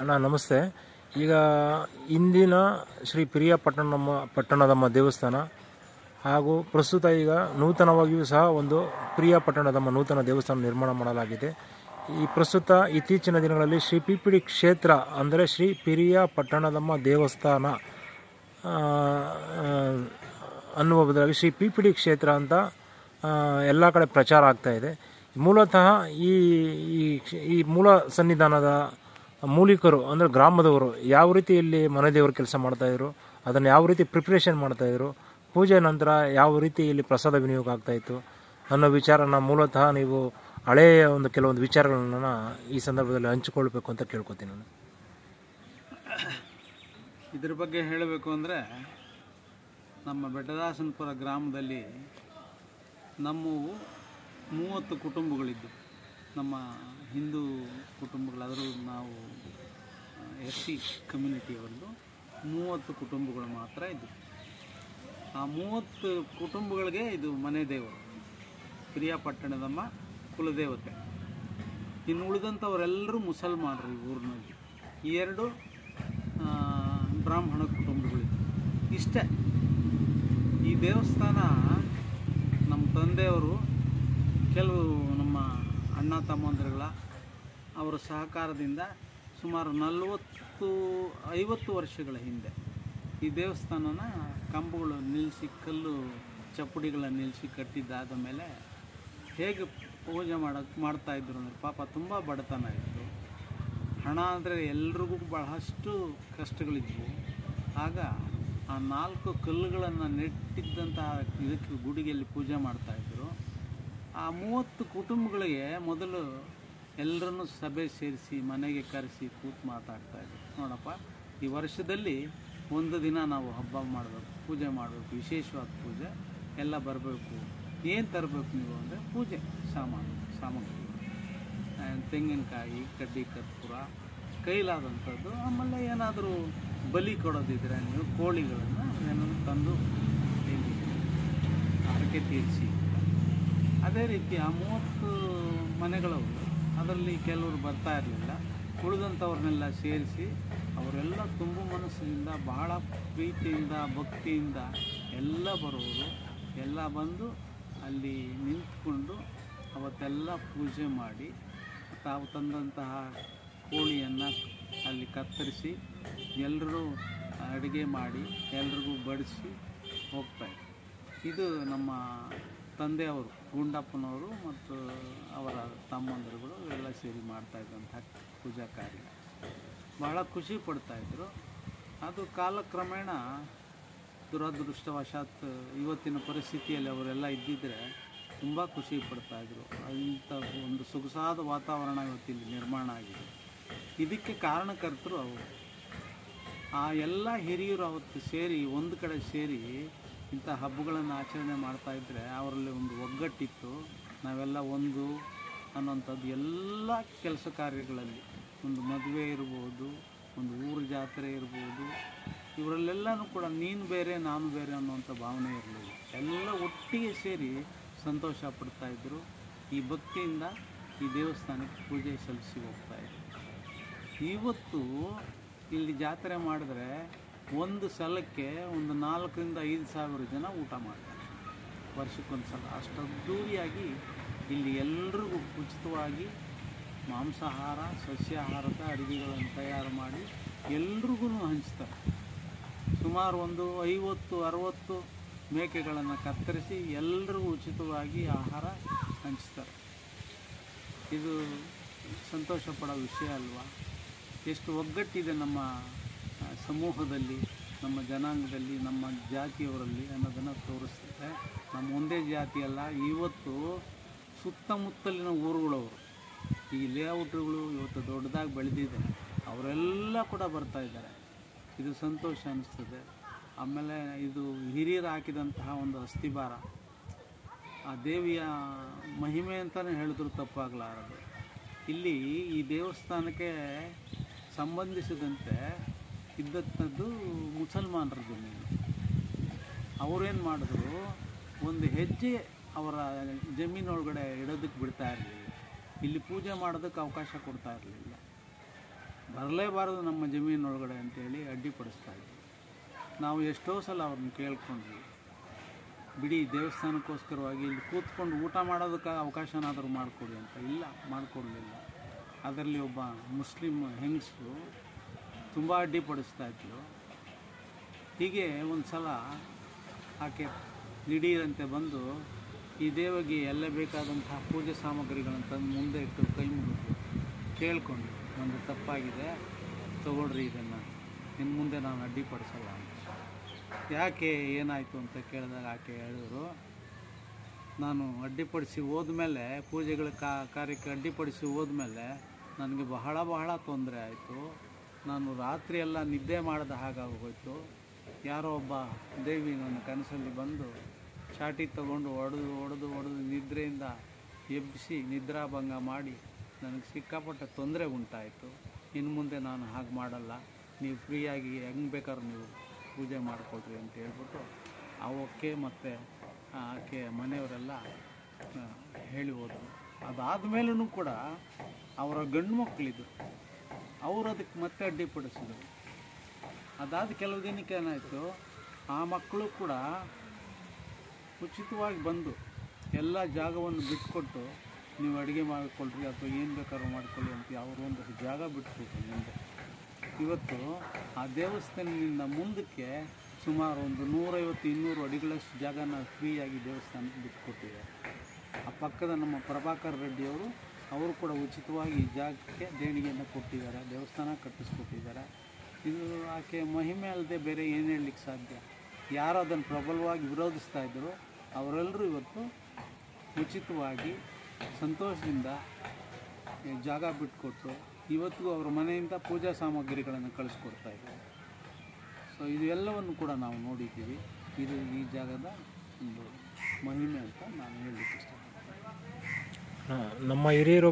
ಅಣ್ಣ ನಮಸ್ತೆ. ಈಗ ಇಂದಿನ ಶ್ರೀ ಪಟ್ಟಣದಮ್ಮ ದೇವಸ್ಥಾನ ಹಾಗೂ ಪ್ರಸ್ತುತ ಈಗ ನೂತನವಾಗಿಯೂ ಸಹ ಒಂದು ಪಟ್ಟಣದಮ್ಮ ನೂತನ ದೇವಸ್ಥಾನ ನಿರ್ಮಾಣ ಮಾಡಲಾಗಿದೆ. ಈ ಪ್ರಸ್ತುತ ಇತ್ತೀಚಿನ ದಿನಗಳಲ್ಲಿ ಶ್ರೀ ಪಿಪಿಡಿ ಕ್ಷೇತ್ರ ಅಂದರೆ ಶ್ರೀ ಪಟ್ಟಣದಮ್ಮ ದೇವಸ್ಥಾನ ಅನ್ನುವ ಬದಲಾಗಿ ಶ್ರೀ ಪಿಪಿಡಿ ಕ್ಷೇತ್ರ ಅಂತ ಎಲ್ಲ ಕಡೆ ಪ್ರಚಾರ ಆಗ್ತಾ ಇದೆ. ಮೂಲತಃ ಈ ಮೂಲ ಸನ್ನಿಧಾನದ ಮೂಲಿಕರು ಅಂದರೆ ಗ್ರಾಮದವರು ಯಾವ ರೀತಿ ಇಲ್ಲಿ ಮನೆ ದೇವರು ಕೆಲಸ ಮಾಡ್ತಾಯಿದ್ರು, ಅದನ್ನು ಯಾವ ರೀತಿ ಪ್ರಿಪ್ರೇಷನ್ ಮಾಡ್ತಾಯಿದ್ರು, ಪೂಜೆ ನಂತರ ಯಾವ ರೀತಿ ಇಲ್ಲಿ ಪ್ರಸಾದ ವಿನಿಯೋಗ ಆಗ್ತಾಯಿತ್ತು ಅನ್ನೋ ವಿಚಾರನ ಮೂಲತಃ ನೀವು ಹಳೆಯ ಕೆಲವೊಂದು ವಿಚಾರಗಳನ್ನ ಈ ಸಂದರ್ಭದಲ್ಲಿ ಹಂಚಿಕೊಳ್ಬೇಕು ಅಂತ ಕೇಳ್ಕೊತೀನಿ ನಾನು. ಇದ್ರ ಬಗ್ಗೆ ಹೇಳಬೇಕು ಅಂದರೆ ನಮ್ಮ ಬೆಟ್ಟದಾಸನಪುರ ಗ್ರಾಮದಲ್ಲಿ ನಮ್ಮವು 30 ಕುಟುಂಬಗಳಿದ್ದು, ನಮ್ಮ ಹಿಂದೂ ಕುಟುಂಬಗಳಾದರೂ ನಾವು SC ಕಮ್ಯುನಿಟಿಯವರದ್ದು 30 ಕುಟುಂಬಗಳು ಮಾತ್ರ ಇದ್ದು. ಆ 30 ಕುಟುಂಬಗಳಿಗೆ ಇದು ಮನೆ ದೇವರು, ಪಟ್ಟಣದಮ್ಮ ಕುಲದೇವತೆ. ಇನ್ನು ಉಳಿದಂಥವರೆಲ್ಲರೂ ಮುಸಲ್ಮಾನರು. ಈ ಊರಿನಲ್ಲಿ 2 ಬ್ರಾಹ್ಮಣ ಕುಟುಂಬಗಳಿದ್ದು. ಇಷ್ಟೇ. ಈ ದೇವಸ್ಥಾನ ನಮ್ಮ ತಂದೆಯವರು ಕೆಲವು ನಮ್ಮ ಅಣ್ಣ ತಮ್ಮಂದಿರುಗಳ ಅವರ ಸಹಕಾರದಿಂದ ಸುಮಾರು 40-50 ವರ್ಷಗಳ ಹಿಂದೆ ಈ ದೇವಸ್ಥಾನನ ಕಂಬಗಳು ನಿಲ್ಲಿಸಿ, ಕಲ್ಲು ಚಪ್ಪಡಿಗಳನ್ನು ನಿಲ್ಲಿಸಿ ಕಟ್ಟಿದ್ದಾದ ಮೇಲೆ ಹೇಗೆ ಪೂಜೆ ಮಾಡ್ತಾಯಿದ್ರು ಅಂದರೆ ಪಾಪ ತುಂಬ ಬಡತನ ಇತ್ತು. ಹಣ ಅಂದರೆ ಎಲ್ರಿಗೂ ಬಹಳಷ್ಟು ಕಷ್ಟಗಳಿದ್ವು. ಆಗ ಆ 4 ಕಲ್ಲುಗಳನ್ನು ನೆಟ್ಟಿದ್ದಂತಹ ಇದಕ್ಕೆ ಗುಡಿಗೆಯಲ್ಲಿ ಪೂಜೆ ಮಾಡ್ತಾಯಿದ್ರು. ಆ 30 ಕುಟುಂಬಗಳಿಗೆ ಮೊದಲು ಎಲ್ಲರನ್ನೂ ಸಭೆ ಸೇರಿಸಿ ಮನೆಗೆ ಕರೆಸಿ ಕೂತು ಮಾತಾಡ್ತಾಯಿದ್ರು. ನೋಡಪ್ಪ, ಈ ವರ್ಷದಲ್ಲಿ ಒಂದು ದಿನ ನಾವು ಹಬ್ಬ ಮಾಡಬೇಕು, ಪೂಜೆ ಮಾಡಬೇಕು, ವಿಶೇಷವಾದ ಪೂಜೆ, ಎಲ್ಲ ಬರಬೇಕು. ಏನು ತರಬೇಕು ನೀವು ಅಂದರೆ ಪೂಜೆ ಸಾಮಗ್ರಿ, ತೆಂಗಿನಕಾಯಿ, ಕಡ್ಡಿ ಕರ್ಪೂರ, ಕೈಲಾದಂಥದ್ದು. ಆಮೇಲೆ ಏನಾದರೂ ಬಲಿ ಕೊಡೋದಿದ್ರೆ ನೀವು ಕೋಳಿಗಳನ್ನು ಏನಾದರೂ ತಂದು ಹರಕೆ ತೀರಿಸಿ. ಅದೇ ರೀತಿ ಆ 30 ಮನೆಗಳವರು ಅದರಲ್ಲಿ ಕೆಲವರು ಬರ್ತಾ ಇರಲಿಲ್ಲ. ಉಳಿದಂಥವ್ರನ್ನೆಲ್ಲ ಸೇರಿಸಿ ಅವರೆಲ್ಲ ತುಂಬ ಮನಸ್ಸಿನಿಂದ, ಬಹಳ ಪ್ರೀತಿಯಿಂದ, ಭಕ್ತಿಯಿಂದ ಎಲ್ಲ ಬರೋರು ಎಲ್ಲ ಬಂದು ಅಲ್ಲಿ ನಿಂತ್ಕೊಂಡು ಅವತ್ತೆಲ್ಲ ಪೂಜೆ ಮಾಡಿ ತಾವು ತಂದಂತಹ ಕೋಳಿಯನ್ನು ಅಲ್ಲಿ ಕತ್ತರಿಸಿ ಎಲ್ಲರೂ ಅಡುಗೆ ಮಾಡಿ ಎಲ್ರಿಗೂ ಬಡಿಸಿ ಹೋಗ್ತಾರೆ. ಇದು ನಮ್ಮ ತಂದೆಯವರು, ಗುಂಡಪ್ಪನವರು ಮತ್ತು ಅವರ ತಮ್ಮಂದಿರುಗಳು ಎಲ್ಲ ಸೇರಿ ಮಾಡ್ತಾಯಿದ್ದಂಥ ಪೂಜಾ ಕಾರ್ಯ. ಬಹಳ ಖುಷಿ ಪಡ್ತಾಯಿದ್ರು. ಅದು ಕಾಲಕ್ರಮೇಣ ದುರದೃಷ್ಟವಶಾತ್ ಇವತ್ತಿನ ಪರಿಸ್ಥಿತಿಯಲ್ಲಿ ಅವರೆಲ್ಲ ಇದ್ದಿದ್ದರೆ ತುಂಬ ಖುಷಿ ಪಡ್ತಾಯಿದ್ರು. ಅಂಥ ಒಂದು ಸೊಗಸಾದ ವಾತಾವರಣ ಇವತ್ತಿಲ್ಲಿ ನಿರ್ಮಾಣ ಆಗಿದೆ. ಇದಕ್ಕೆ ಕಾರಣಕರ್ತರು ಅವರು. ಆ ಎಲ್ಲ ಹಿರಿಯರು ಅವತ್ತು ಸೇರಿ ಒಂದು ಕಡೆ ಸೇರಿ ಇಂಥ ಹಬ್ಬಗಳನ್ನು ಆಚರಣೆ ಮಾಡ್ತಾಯಿದ್ರೆ ಅವರಲ್ಲಿ ಒಂದು ಒಗ್ಗಟ್ಟಿತ್ತು. ನಾವೆಲ್ಲ ಒಂದು ಅನ್ನೋಂಥದ್ದು ಎಲ್ಲ ಕೆಲಸ ಕಾರ್ಯಗಳಲ್ಲಿ, ಒಂದು ಮದುವೆ ಇರ್ಬೋದು, ಒಂದು ಊರ ಜಾತ್ರೆ ಇರ್ಬೋದು, ಇವರಲ್ಲೆಲ್ಲನೂ ಕೂಡ ನೀನು ಬೇರೆ ನಾನು ಬೇರೆ ಅನ್ನೋಂಥ ಭಾವನೆ ಇರಲಿಲ್ಲ. ಎಲ್ಲ ಒಟ್ಟಿಗೆ ಸೇರಿ ಸಂತೋಷ ಪಡ್ತಾಯಿದ್ರು. ಈ ಭಕ್ತಿಯಿಂದ ಈ ದೇವಸ್ಥಾನಕ್ಕೆ ಪೂಜೆ ಸಲ್ಲಿಸಿ ಹೋಗ್ತಾಯಿದ್ರು. ಇವತ್ತು ಇಲ್ಲಿ ಜಾತ್ರೆ ಮಾಡಿದ್ರೆ ಒಂದು ಸಲಕ್ಕೆ ಒಂದು 4,000-5,000 ಸಾವಿರ ಜನ ಊಟ ಮಾಡ್ತಾರೆ ವರ್ಷಕ್ಕೊಂದು ಸಲ. ಅಷ್ಟು ಅದ್ದೂರಿಯಾಗಿ ಇಲ್ಲಿ ಎಲ್ರಿಗೂ ಉಚಿತವಾಗಿ ಮಾಂಸಾಹಾರ, ಸಸ್ಯಾಹಾರದ ಅಡುಗೆಗಳನ್ನು ತಯಾರು ಮಾಡಿ ಎಲ್ರಿಗೂ ಹಂಚ್ತಾರೆ. ಸುಮಾರು ಒಂದು 50-60 ಮೇಕೆಗಳನ್ನು ಕತ್ತರಿಸಿ ಎಲ್ರಿಗೂ ಉಚಿತವಾಗಿ ಆಹಾರ ಹಂಚ್ತಾರೆ. ಇದು ಸಂತೋಷ ಪಡೋ ವಿಷಯ ಅಲ್ವಾ? ಎಷ್ಟು ಒಗ್ಗಟ್ಟಿದೆ ನಮ್ಮ ಸಮೂಹದಲ್ಲಿ, ನಮ್ಮ ಜನಾಂಗದಲ್ಲಿ, ನಮ್ಮ ಜಾತಿಯವರಲ್ಲಿ ಅನ್ನೋದನ್ನು ತೋರಿಸ್ತದೆ. ನಮ್ಮ ಒಂದೇ ಜಾತಿಯಲ್ಲ, ಇವತ್ತು ಸುತ್ತಮುತ್ತಲಿನ ಊರುಗಳವರು, ಈ ಲೇಔಟ್ಗಳು ಇವತ್ತು ದೊಡ್ಡದಾಗಿ ಬೆಳೆದಿದೆ, ಅವರೆಲ್ಲ ಕೂಡ ಬರ್ತಾಯಿದ್ದಾರೆ. ಇದು ಸಂತೋಷ ಅನ್ನಿಸ್ತದೆ. ಆಮೇಲೆ ಇದು ಹಿರಿಯರು ಹಾಕಿದಂತಹ ಒಂದು ಅಸ್ಥಿಭಾರ, ಆ ದೇವಿಯ ಮಹಿಮೆ ಅಂತಲೇ ಹೇಳಿದ್ರು ತಪ್ಪಾಗಲಾರದು. ಇಲ್ಲಿ ಈ ದೇವಸ್ಥಾನಕ್ಕೆ ಸಂಬಂಧಿಸಿದಂತೆ ಇದ್ದಂಥದ್ದು ಮುಸಲ್ಮಾನರ ಜಮೀನು. ಅವರೇನು ಮಾಡಿದ್ರು, ಒಂದು ಹೆಜ್ಜೆ ಅವರ ಜಮೀನೊಳಗಡೆ ಇಡೋದಕ್ಕೆ ಬಿಡ್ತಾ ಇರಲಿಲ್ಲ. ಇಲ್ಲಿ ಪೂಜೆ ಮಾಡೋದಕ್ಕೆ ಅವಕಾಶ ಕೊಡ್ತಾ ಇರಲಿಲ್ಲ. ಬರಲೇಬಾರದು ನಮ್ಮ ಜಮೀನೊಳಗಡೆ ಅಂತೇಳಿ ಅಡ್ಡಿಪಡಿಸ್ತಾ ಇದ್ವಿ. ನಾವು ಎಷ್ಟೋ ಸಲ ಅವ್ರನ್ನ ಕೇಳ್ಕೊಂಡ್ವಿ, ಬಿಡಿ ದೇವಸ್ಥಾನಕ್ಕೋಸ್ಕರವಾಗಿ ಇಲ್ಲಿ ಕೂತ್ಕೊಂಡು ಊಟ ಮಾಡೋದಕ್ಕೆ ಅವಕಾಶನಾದರೂ ಮಾಡಿಕೊಡಿ ಅಂತ. ಇಲ್ಲ, ಮಾಡಿಕೊಡ್ಲಿಲ್ಲ. ಅದರಲ್ಲಿ ಒಬ್ಬ ಮುಸ್ಲಿಂ ಹೆಂಗಸು ತುಂಬ ಅಡ್ಡಿಪಡಿಸ್ತಾ ಇದ್ಲು. ಹೀಗೆ ಒಂದು ಸಲ ಆಕೆ ದಿಢೀರಂತೆ ಬಂದು ಈ ದೇವಿಗೆ ಎಲ್ಲ ಬೇಕಾದಂತಹ ಪೂಜೆ ಸಾಮಗ್ರಿಗಳನ್ನು ತಂದು ಮುಂದೆ ಇಟ್ಟು ಕೈ ಮುಗಿದು ಕೇಳ್ಕೊಂಡು, ಒಂದು ತಪ್ಪಾಗಿದೆ, ತಗೊಳ್ರಿ ಇದನ್ನು, ಇನ್ನು ಮುಂದೆ ನಾನು ಅಡ್ಡಿಪಡಿಸಲ್ಲ ಅಂತ. ಯಾಕೆ ಏನಾಯಿತು ಅಂತ ಕೇಳಿದಾಗ ಆಕೆ ಹೇಳಿದ್ರು, ನಾನು ಅಡ್ಡಿಪಡಿಸಿ ಹೋದ್ಮೇಲೆ ಪೂಜೆಗಳ ಕಾರ್ಯಕ್ಕೆ ಅಡ್ಡಿಪಡಿಸಿ ಹೋದ್ಮೇಲೆ ನನಗೆ ಬಹಳ ತೊಂದರೆ ಆಯಿತು. ನಾನು ರಾತ್ರಿ ಎಲ್ಲ ನಿದ್ದೆ ಮಾಡಿದ ಹಾಗಾಗೋಯ್ತು. ಯಾರೋ ಒಬ್ಬ ದೇವಿ ನನ್ನ ಕನಸಲ್ಲಿ ಬಂದು ಚಾಟಿ ತಗೊಂಡು ಹೊಡೆದು ನಿದ್ರೆಯಿಂದ ಎಬ್ಬಿಸಿ ನಿದ್ರಾಭಂಗ ಮಾಡಿ ನನಗೆ ಸಿಕ್ಕಾಪಟ್ಟೆ ತೊಂದರೆ ಉಂಟಾಯಿತು. ಇನ್ನು ಮುಂದೆ ನಾನು ಹಾಗೆ ಮಾಡಲ್ಲ, ನೀವು ಫ್ರೀಯಾಗಿ ಹೆಂಗೆ ಬೇಕಾದ್ರೂ ನೀವು ಪೂಜೆ ಮಾಡಿಕೊಡ್ರಿ ಅಂತ ಹೇಳ್ಬಿಟ್ಟು ಅವಕ್ಕೆ ಮತ್ತು ಆಕೆ ಮನೆಯವರೆಲ್ಲ ಹೇಳಿ ಹೋದರು. ಅದಾದಮೇಲೂ ಕೂಡ ಅವರ ಗಂಡು ಮಕ್ಕಳಿದ್ರು, ಅವರು ಅದಕ್ಕೆ ಮತ್ತೆ ಅಡ್ಡಿಪಡಿಸಿದರು. ಅದಾದ ಕೆಲವು ದಿನಕ್ಕೆ ಏನಾಯಿತು, ಆ ಮಕ್ಕಳು ಕೂಡ ಉಚಿತವಾಗಿ ಬಂದು ಎಲ್ಲ ಜಾಗವನ್ನು ಬಿಟ್ಕೊಟ್ಟು ನೀವು ಅಡುಗೆ ಮಾಡಿಕೊಳ್ರಿ ಅಥವಾ ಏನು ಬೇಕಾದ್ರೂ ಮಾಡಿಕೊಳ್ಳಿ ಅಂತ ಅವರು ಒಂದಷ್ಟು ಜಾಗ ಬಿಟ್ಕೊಟ್ರು ಮುಂದೆ. ಇವತ್ತು ಆ ದೇವಸ್ಥಾನದಿಂದ ಮುಂದಕ್ಕೆ ಸುಮಾರು ಒಂದು 150-200 ಅಡಿಗಳಷ್ಟು ಜಾಗನ ಫ್ರೀಯಾಗಿ ದೇವಸ್ಥಾನಕ್ಕೆ ಬಿಟ್ಟುಕೊಟ್ಟಿದ್ದಾರೆ. ಆ ಪಕ್ಕದ ನಮ್ಮ ಪ್ರಭಾಕರ್ ರೆಡ್ಡಿಯವರು ಅವರು ಕೂಡ ಉಚಿತವಾಗಿ ಈ ಜಾಗಕ್ಕೆ ದೇಣಿಗೆಯನ್ನು ಕೊಟ್ಟಿದ್ದಾರೆ, ದೇವಸ್ಥಾನ ಕಟ್ಟಿಸ್ಕೊಟ್ಟಿದ್ದಾರೆ. ಇದು ಆಕೆ ಮಹಿಮೆ ಅಲ್ಲದೆ ಬೇರೆ ಏನು ಹೇಳಲಿಕ್ಕೆ ಸಾಧ್ಯ. ಯಾರು ಅದನ್ನು ಪ್ರಬಲವಾಗಿ ವಿರೋಧಿಸ್ತಾ ಇದ್ದರು ಅವರೆಲ್ಲರೂ ಇವತ್ತು ಉಚಿತವಾಗಿ ಸಂತೋಷದಿಂದ ಜಾಗ ಬಿಟ್ಟುಕೊಟ್ಟು ಇವತ್ತಿಗೂ ಅವರ ಮನೆಯಿಂದ ಪೂಜಾ ಸಾಮಗ್ರಿಗಳನ್ನು ಕಳಿಸ್ಕೊಡ್ತಾ ಇದ್ದಾರೆ. ಸೊ ಇದು ಎಲ್ಲವನ್ನು ಕೂಡ ನಾವು ನೋಡಿದ್ದೀವಿ. ಇದು ಈ ಜಾಗದ ಒಂದು ಮಹಿಮೆ ಅಂತ ನಾನು ಹೇಳಲಿಕ್ಕೆ ಇಷ್ಟಪಡ್ತೀನಿ. ನಮ್ಮ ಹಿರಿಯರು